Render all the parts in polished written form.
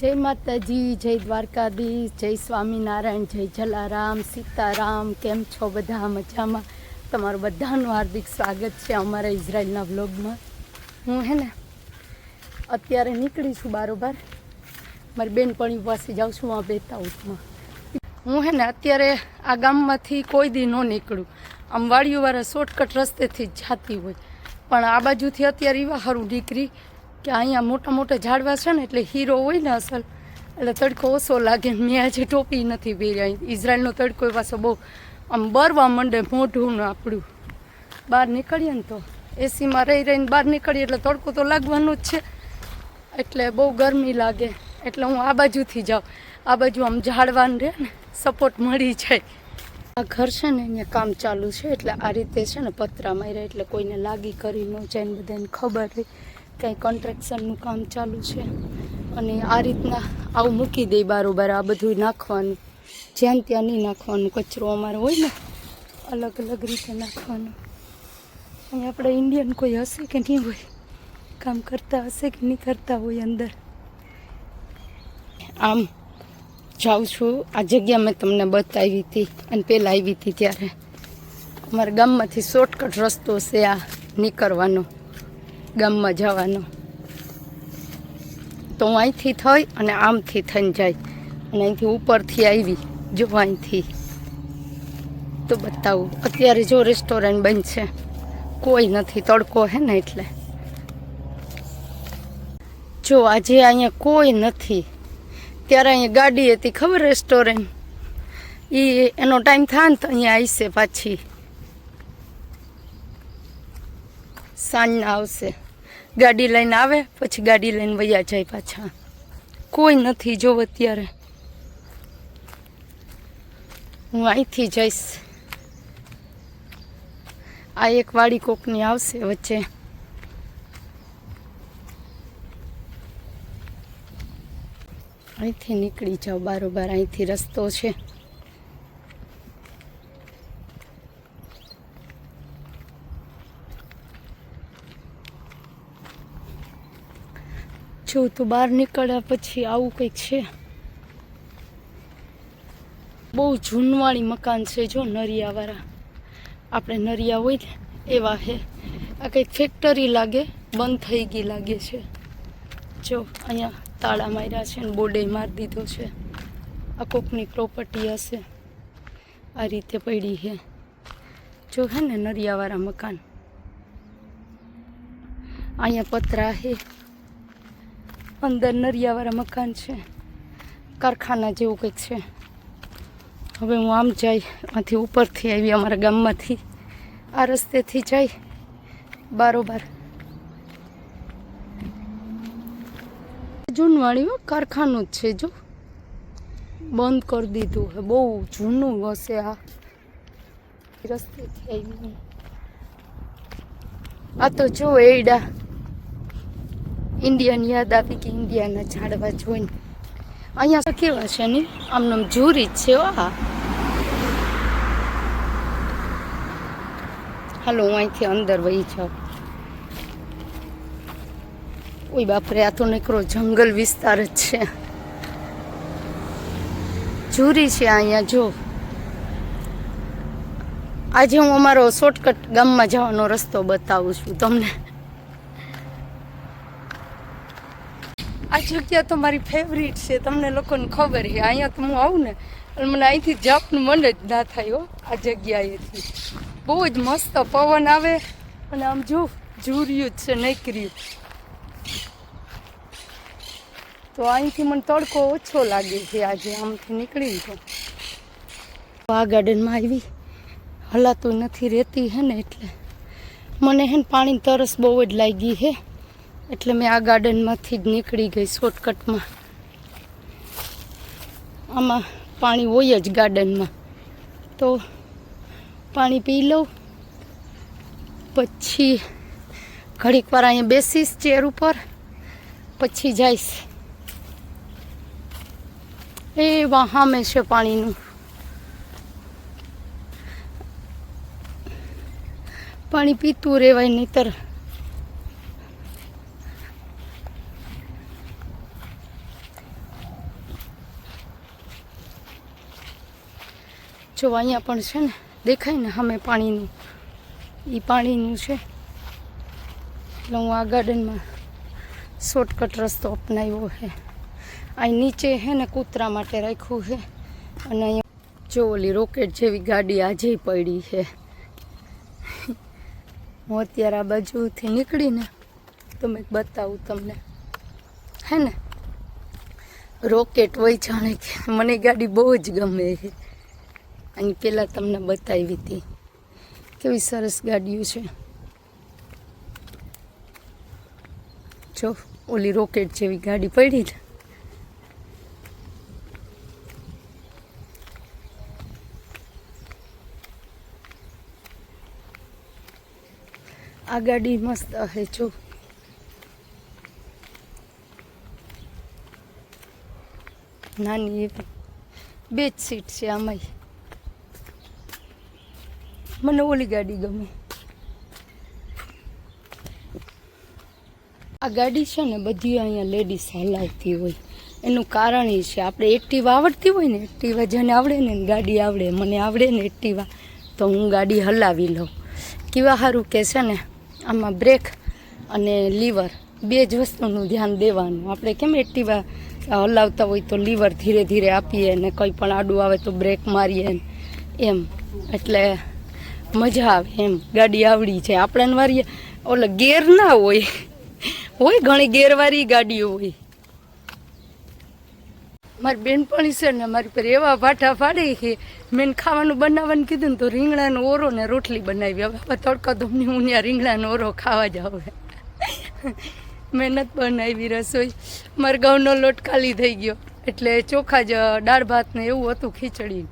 जय माताजी, जय द्वारकाधीश, जय स्वामीनारायण, जय जलाराम, सीताराम। केम छो बधा मजामां? तमारुं बधानुं हार्दिक स्वागत है अमारा इजरायलना व्लॉगमां। हूँ है ने अत्यारे निकળી છું બારોબાર મારી બેનપણી પાસે જાઉં છું આ બેતાઉટમાં। હું હે ને અત્યારે આ ગામમાંથી કોઈ દી ન નીકળું, આમ વાડીઓવાળા શોર્ટકટ રસ્તેથી જ જાતી હોય, પણ આ બાજુથી અત્યારે એવા સારું નીકળી કે અહીંયા મોટા મોટા ઝાડવા છે ને એટલે હીરો હોય ને અસલ, એટલે તડકો ઓછો લાગે। મેં આજે ટોપી નથી પહેરી, ઇઝરાયલનો તડકો એ પાછો બહુ આમ બરવા માંડે મોઢું ને આપણું। બહાર નીકળીએ ને તો એસીમાં રહી રહીને બહાર નીકળીએ એટલે તડકો તો લાગવાનો જ છે, એટલે બહુ ગરમી લાગે। એટલે હું આ બાજુથી જાઉં, આ બાજુ આમ ઝાડવાને રહે ને સપોર્ટ મળી જાય। આ ઘર છે ને અહીંયા કામ ચાલુ છે, એટલે આ રીતે છે ને પતરા માર્યા, એટલે કોઈને લાગી કરી ન જાય ને બધાને ખબર રહે કંઈ કન્સ્ટ્રક્શનનું કામ ચાલુ છે। અને આ રીતના આવું મૂકી દે બારોબાર, આ બધું નાખવાનું, જ્યાં ત્યાં નહીં નાખવાનું, કચરો અમારો હોય ને અલગ અલગ રીતે નાખવાનું। અહીં આપણે ઇન્ડિયન કોઈ હશે કે નહીં હોય, કામ કરતા હશે કે નહીં કરતા હોય અંદર। આમ જાઉં છું, આ જગ્યા મેં તમને બતાવી હતી અને પહેલાં આવી હતી ત્યારે અમારા ગામમાંથી શોર્ટકટ રસ્તો છે આ નીકળવાનો, ગામમાં જવાનો। તો હું અહીંથી થઈ અને આમથી થઈને જાય, અને અહીંથી ઉપરથી આવી જો અહીંથી તો બતાવું। અત્યારે જો રેસ્ટોરન્ટ બંધ છે, કોઈ નથી, તડકો હે ને એટલે જો આજે અહીંયા કોઈ નથી। ત્યારે અહીંયા ગાડી હતી ખબર, રેસ્ટોરન્ટ એનો ટાઈમ થાય ને તો અહીંયા આવશે, પાછી સાંજના આવશે, ગાડી લઈને આવે પછી ગાડી લઈને વયા જાય પાછા। કોઈ નથી જો અત્યારે, હું અહીંથી જઈશ। આ એક વાડી કોકની આવશે વચ્ચે, અહીંથી નીકળી જાઓ બારોબાર, અહીંથી રસ્તો છે। જો તો બહાર નીકળ્યા પછી આવું કંઈક છે, બહુ જૂનવાળી મકાન છે જો, નરિયાવાળા, આપણે નરિયા હોય ને એવા છે। આ કંઈક ફેક્ટરી લાગે, બંધ થઈ ગઈ લાગે છે। જો અહીંયા તાળા માર્યા છે ને બોર્ડે મારી દીધો છે, આ કોકની પ્રોપર્ટી હશે, આ રીતે પડી છે જો, હે ને નરિયાવાળા મકાન। અહીંયા પતરા છે, અંદર નરિયાવાળા મકાન છે, કારખાના જેવું કંઈક છે। હવે હું આમ જાય, આથી ઉપરથી આવી અમારા ગામમાંથી આ રસ્તેથી જાય બારોબાર। જૂનવાળી કારખાનું જ છે જો, બંધ કરી દીધું હે, બહુ જૂનું હશે આ રસ્તેથી આવી। આ તો જો એડા ઇન્ડિયન યાદ આવી કે ઇન્ડિયાના ઝાડવા જોઈને। અહીંયા કેવા છે ને, આમનામ ઝૂરી જ છે। હા હાલો, હું અહીંથી અંદર વહી જાઉં। ઓય બાપરે, આ તો નીકળો જંગલ વિસ્તાર જ છે, ઝૂરી છે અહીંયા જો। આજે હું અમારો શોર્ટકટ ગામમાં જવાનો રસ્તો બતાવું છું તમને। આ જગ્યા તો મારી ફેવરિટ છે, તમને લોકોને ખબર છે। અહીંયા તો હું આવું ને એટલે મને અહીંથી જવાનું મન જ ના થાય હો। આ જગ્યાએથી બહુ જ મસ્ત પવન આવે, અને આમ જો ઝૂર્યું જ છે નીકળ્યું, તો અહીંથી મને તડકો ઓછો લાગે છે આજે આમથી નીકળીને। તો આ ગાર્ડનમાં આવી, હલાતું નથી રહેતી હે ને, એટલે મને હે ને પાણી તરસ બહુ જ લાગી છે, એટલે મેં આ ગાર્ડનમાંથી જ નીકળી ગઈ શોર્ટકટમાં। આમાં પાણી હોય જ ગાર્ડનમાં, તો પાણી પી લઉં, પછી ઘડીક વાર અહીંયા બેસીશ ચેર ઉપર, પછી જઈશ। એ સામે છે પાણીનું, પાણી પીતું રહેવાય, નહીતર જો અહીંયા પણ છે ને દેખાય ને સામે પાણીનું, એ પાણીનું છે. એટલે હું આ ગાર્ડનમાં શોર્ટકટ રસ્તો અપનાવ્યો છે. અહીં નીચે છે ને કૂતરા માટે રાખ્યું છે. અને અહીંયા જો ઓલી રોકેટ જેવી ગાડી આજે પડી છે. હું અત્યારે આ બાજુથી નીકળીને તો મેં બતાવું તમને, હે ને રોકેટ હોય જાણે કે મને ગાડી બહુ જ ગમે છે. અહીં પહેલાં તમને બતાવી હતી કેવી સરસ ગાડીઓ છે. જો ઓલી રોકેટ જેવી ગાડી પડી છે. આ ગાડી મસ્ત હે. જો નાની એવી 2 જ સીટ છે આમાં. મને ઓલી ગાડી ગમે. આ ગાડી છે ને બધી અહીંયા લેડીઝ હલાવતી હોય. એનું કારણ એ છે આપણે એક્ટિવા આવડતી હોય ને, એક્ટિવા જેને આવડે ને ગાડી આવડે, મને આવડે ને એક્ટિવા, તો હું ગાડી હલાવી લઉં. કેવા સારું કે છે ને આમાં બ્રેક અને લીવર 2 જ વસ્તુનું ધ્યાન દેવાનું. આપણે કેમ એક્ટિવા હલાવતા હોય તો લીવર ધીરે ધીરે આપીએ ને કંઈ પણ આડું આવે તો બ્રેક મારીએ એમ, એટલે મજા આવે એમ. ગાડી આવડી છે આપણે વારીએ. ઓલે ગેર ના હોય, હોય ઘણી ગેરવાળી ગાડીઓ હોય. મારી બેનપણી છે ને મારી પર એવા ભાઠા પાડે કે મેં ખાવાનું બનાવવાનું કીધું ને તો રીંગણાનો ઓરો ને રોટલી બનાવી. હવે તડકા ધમની હું ત્યાં રીંગણાનો ઓરો ખાવા જાવ. મહેનત બનાવી રસોઈ. મારા ઘઉંનો લોટ ખાલી થઈ ગયો એટલે ચોખા જ દાળ ભાત ને એવું હતું, ખીચડી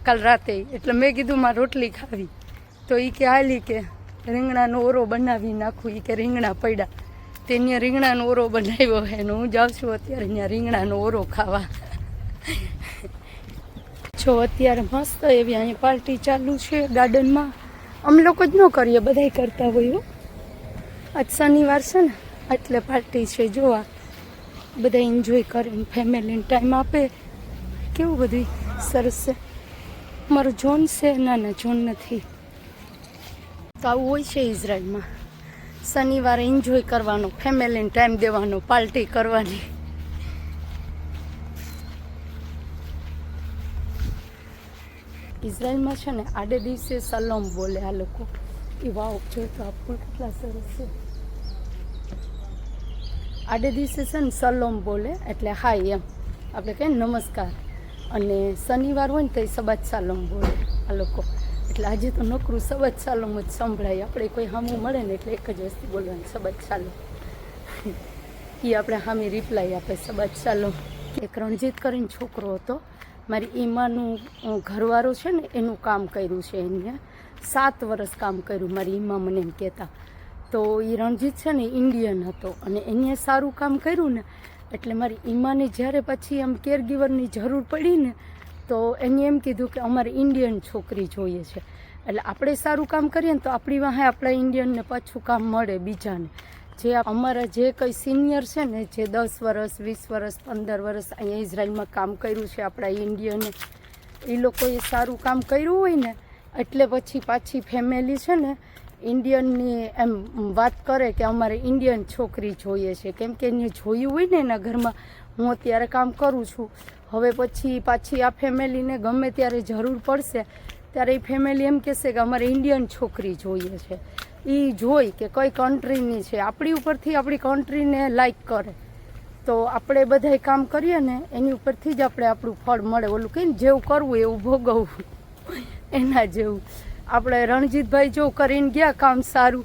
કાલ રાતે. એટલે મેં કીધું મારે રોટલી ખાવી. તો એ કે હાલી કે રીંગણાનો ઓરો બનાવી નાખું. એ કે રીંગણા પડ્યા તે ત્યાં રીંગણાનો ઓરો બનાવ્યો છે ને હું જાઉં છું અત્યારે ત્યાં રીંગણાનો ઓરો ખાવા. જો અત્યારે મસ્ત એવી અહીંયા પાર્ટી ચાલુ છે ગાર્ડનમાં. અમે લોકો જ ન કરીએ, બધાય કરતા હોય. આજ શનિવાર છે ને એટલે પાર્ટી છે. જોવા બધા એન્જોય કરીને ફેમિલીને ટાઈમ આપે. કેવું બધું સરસ છે. મારો જોન છે? ના ના જોન નથી. તો આવું હોય છે ઇઝરાયલમાં. શનિવારે એન્જોય કરવાનો, ફેમિલીને ટાઈમ દેવાનો, પાર્ટી કરવાની. ઇઝરાયલમાં છે ને આડે દિવસે સલોમ બોલે આ લોકો. એ વાવ જો તો આ ફૂલ કેટલા સરસ છે. આડે દિવસે છે ને સલોમ બોલે એટલે હાય એમ આપણે કહીએ નમસ્કાર. અને શનિવાર હોય ને તો એ સબાત સાલોમ બોલે આ લોકો. એટલે આજે તો નોકરું સબાત સાલોમ જ સંભળાય. આપણે કોઈ સામું મળે ને એટલે એક જ વસ્તુ બોલવાની, સબાત સાલોમ. એ આપણે સામે રિપ્લાય આપે સબાત સાલોમ. એક રણજીત કરીને છોકરો હતો, મારી ઈમાનું ઘરવાળો છે ને એનું કામ કર્યું છે. એને 7 વર્ષ કામ કર્યું. મારી ઈમા મને એમ કહેતા. તો એ રણજીત છે ને ઇન્ડિયન હતો અને એને સારું કામ કર્યું ને એટલે મારી ઈમાને જ્યારે પછી આમ કેરગીવરની જરૂર પડી ને તો એને એમ કીધું કે અમારે ઇન્ડિયન છોકરી જોઈએ છે. એટલે આપણે સારું કામ કરીએ ને તો આપણી વાહે આપણા ઇન્ડિયનને પાછું કામ મળે બીજાને. જે અમારા જે કંઈ સિનિયર છે ને જે 10 વર્ષ 20 વર્ષ 15 વર્ષ અહીંયા ઇઝરાયલમાં કામ કર્યું છે આપણા ઇન્ડિયને, એ લોકોએ સારું કામ કર્યું હોય ને એટલે પછી પાછી ફેમિલી છે ને ઇન્ડિયનની એમ વાત કરે કે અમારે ઇન્ડિયન છોકરી જોઈએ છે. કેમ કે એને જોયું હોય ને એના ઘરમાં હું અત્યારે કામ કરું છું, હવે પછી પાછી આ ફેમિલીને ગમે ત્યારે જરૂર પડશે ત્યારે એ ફેમિલી એમ કહેશે કે અમારે ઇન્ડિયન છોકરી જોઈએ છે. એ જોઈ કે કઈ કન્ટ્રીની છે, આપણી ઉપરથી આપણી કન્ટ્રીને લાઈક કરે. તો આપણે બધાય કામ કરીએ ને એની ઉપરથી જ આપણે આપણું ફળ મળે. ઓલું કહીને જેવું કરવું એવું ભોગવવું, એના જેવું. આપણે રણજીતભાઈ જો કરીને ગયા કામ સારું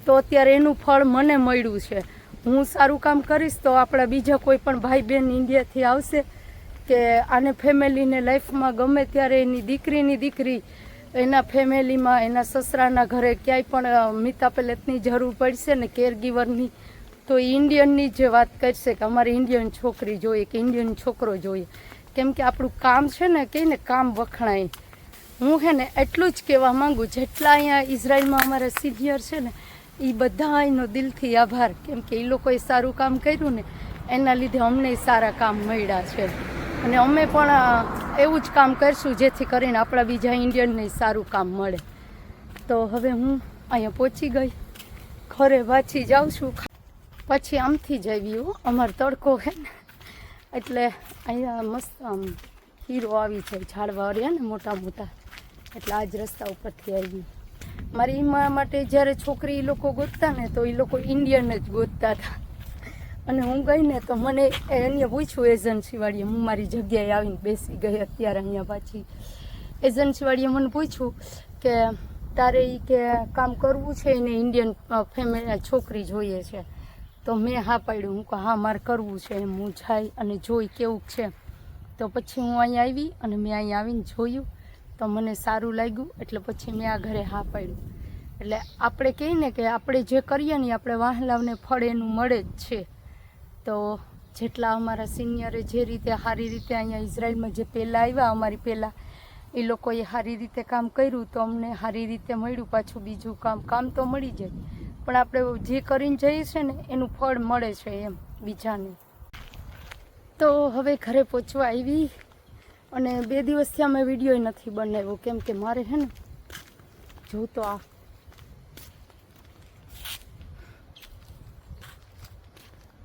તો અત્યારે એનું ફળ મને મળ્યું છે. હું સારું કામ કરીશ તો આપણા બીજા કોઈ પણ ભાઈ બહેન ઇન્ડિયાથી આવશે કે આને ફેમિલીને લાઈફમાં ગમે ત્યારે એની દીકરી એના ફેમિલીમાં એના સસરાના ઘરે ક્યાંય પણ મિતા પેલેટની જરૂર પડશે ને કેરગીવરની તો ઇન્ડિયનની જે વાત કરશે કે અમારે ઇન્ડિયન છોકરી જોઈએ કે ઇન્ડિયન છોકરો જોઈએ. કેમ કે આપણું કામ છે ને કે ને કામ વખણાય. હું છે ને એટલું જ કહેવા માંગુ જેટલા અહીંયા ઇઝરાયલમાં અમારા સિનિયર છે ને એ બધા એનો દિલથી આભાર. કેમ કે એ લોકોએ સારું કામ કર્યું ને એના લીધે અમને સારા કામ મળ્યા છે અને અમે પણ એવું જ કામ કરશું જેથી કરીને આપણા બીજા ઇન્ડિયનને સારું કામ મળે. તો હવે હું અહીંયા પહોંચી ગઈ, ઘરે પાછી જાઉં છું. પછી આમથી જ આવી અમારો તડકો છે ને એટલે અહીંયા મસ્ત આમ હીરો આવી જાય, ઝાડવા રહ્યા ને મોટા મોટા, એટલે આજ રસ્તા ઉપરથી આવી. મારી ઈમા માટે જ્યારે છોકરી એ લોકો ગોતતા ને તો એ લોકો ઇન્ડિયન જ ગોતતા હતા. અને હું ગઈ ને તો મને અહીંયા પૂછ્યું એજન્સીવાળીએ, હું મારી જગ્યાએ આવીને બેસી ગઈ અત્યારે અહીંયા પાછી. એજન્સીવાળીએ મને પૂછ્યું કે તારે એ કે કામ કરવું છે એને ઇન્ડિયન ફેમિલી છોકરી જોઈએ છે. તો મેં હા પાડ્યું, હું કહું હા મારે કરવું છે એમ. હું જાય અને જોઈ કેવું છે. તો પછી હું અહીંયા આવી અને મેં અહીંયા આવીને જોયું તો મને સારું લાગ્યું, એટલે પછી મેં આ ઘરે હા પાડ્યું. એટલે આપણે કહીએ ને કે આપણે જે કરીએ ને આપણે વાહલાવને ફળ એનું મળે જ છે. તો જેટલા અમારા સિનિયરે જે રીતે સારી રીતે અહીંયા ઇઝરાયલમાં જે પહેલાં આવ્યા અમારી પહેલાં એ લોકોએ સારી રીતે કામ કર્યું તો અમને સારી રીતે મળ્યું. પાછું બીજું કામ તો મળી જાય, પણ આપણે જે કરીને જઈએ છીએ ને એનું ફળ મળે છે એમ બીજાને. તો હવે ઘરે પહોંચવા આવી અને 2 દિવસથી અમે વિડીયો નથી બનાવ્યો, કેમ કે મારે છે ને જો તો આ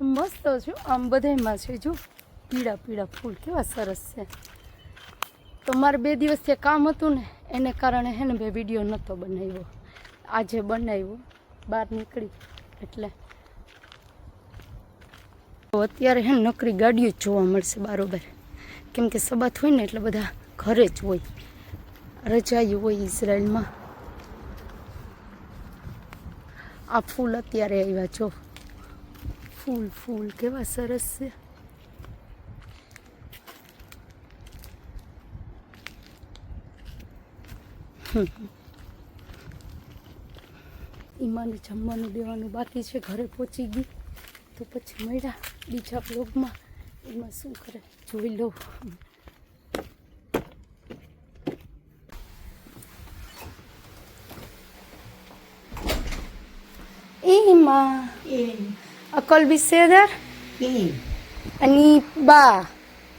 મસ્ત છે આમ બધામાં છે, જો પીળા પીળા ફૂલ કેવા સરસ છે. તો મારે 2 દિવસથી કામ હતું ને એને કારણે છે ને મેં વિડીયો નહોતો બનાવ્યો. આજે બનાવ્યો બહાર નીકળી એટલે. તો અત્યારે છે ને નકરી ગાડીઓ જ જોવા મળશે બારોબાર, કેમ કે સબાત હોય ને એટલે બધા ઘરે જ હોય, રજાયું હોય ઇઝરાયલમાં. આ ફૂલ અત્યારે આવ્યા જો, ફૂલ કેવા સરસ છે. ઈમાને જમવાનું દેવાનું બાકી છે, ઘરે પહોંચી ગઈ તો પછી મળ્યા બીજા બ્લોગમાં. એમાં શું કરે જોઈ લો. Ima, akol biseder? Ani ba?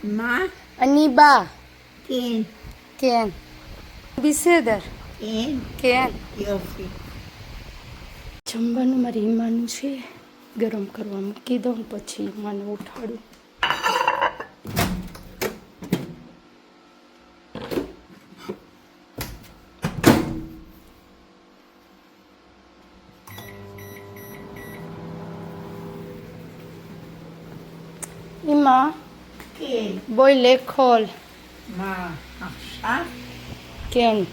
Ma? Ani ba? כן. כן. בסדר. כן. כן. יופי. જમવાનું મારી ઈમાનું છે, ગરમ કરવા મૂકી દઉં પછી ઈમાને ઉઠાડું. אמא, כן. בואי לאכול. מה, עכשיו? כן.